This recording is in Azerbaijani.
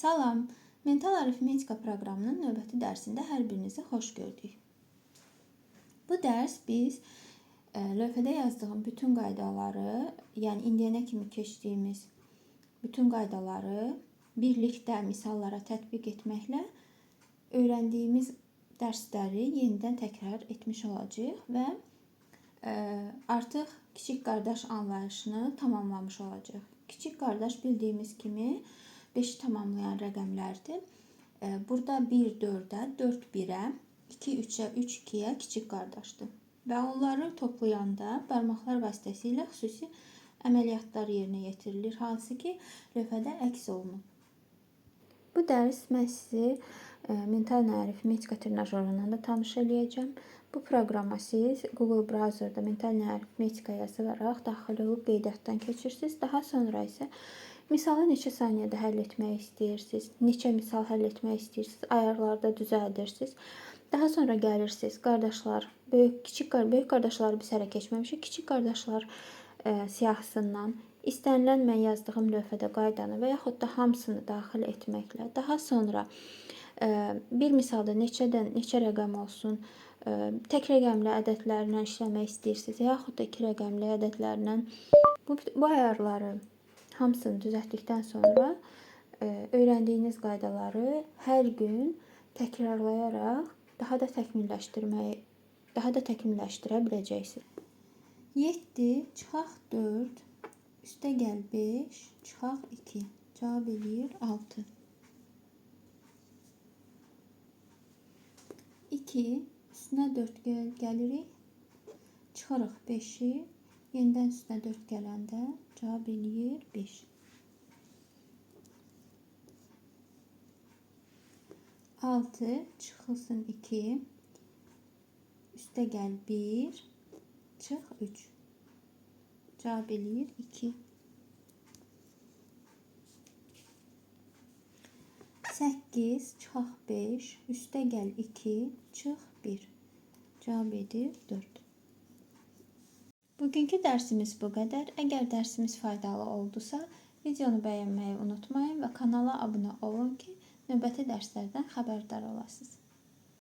Salam, mental arifmetika proqramının növbəti dərsində hər birinizi xoş gördük. Bu dərs biz lövhədə yazdığım bütün qaydaları, yəni indiyənə kimi keçdiyimiz bütün qaydaları birlikdə misallara tətbiq etməklə öyrəndiyimiz dərsləri yenidən təkrar etmiş olacağıq və artıq kiçik qardaş anlayışını tamamlamış olacağıq. Kiçik qardaş bildiyimiz kimi 5-i tamamlayan rəqəmlərdir. Burada 1 4-ə, 4 1-ə, 2 3-ə, 3 2-yə kiçik qardaşdır. Və onları toplayanda barmaqlar vasitəsilə xüsusi əməliyyatlar yerinə yetirilir, hansı ki, lövhədə əks olunub. Bu dərs mən sizi mental arifmetika trenajöründən də tanış eləyəcəm. Bu proqrama siz Google Browser'da mental arifmetika yazaraq daxil olub qeydiyyatdan keçirsiniz. Daha sonra isə misalı neçə saniyədə həll etmək istəyirsiniz, neçə misal həll etmək istəyirsiniz, ayarlarda düzəldirsiniz. Daha sonra gəlirsiniz, qardaşlar, böyük qardaşları biz hələ keçməmişik. Kiçik qardaşlar siyahısından istənilən mən yazdığım lövhədə qaydanı və yaxud da hamısını daxil etməklə, daha sonra bir misalda neçə rəqəm olsun, tək rəqəmli ədədlərlə işləmək istəyirsiniz, yaxud da 2 rəqəmli ədədlərlə bu ayarları hamısını düzəltdikdən sonra öyrəndiyiniz qaydaları hər gün təkrarlayaraq daha da təkmilləşdirə biləcəksiniz. 7 çıxaq 4 üstəgəl 5 çıxaq 2 cavab eləyir 6. 2 üstünə 4 gəlirik, çıxırıq 5-i, yenidən üstünə 4 gələndə cavab eləyir 5. 6 çıxılsın 2, üstəgəl 1, çıx 3. Cavab eləyir 2. 8 çıxaq 5, üstəgəl 2, çıx 1. Cavab edir 4. Bugünkü dərsimiz bu qədər. Əgər dərsimiz faydalı oldusa, videonu bəyənməyi unutmayın və kanala abunə olun ki, növbəti dərslərdən xəbərdar olasınız.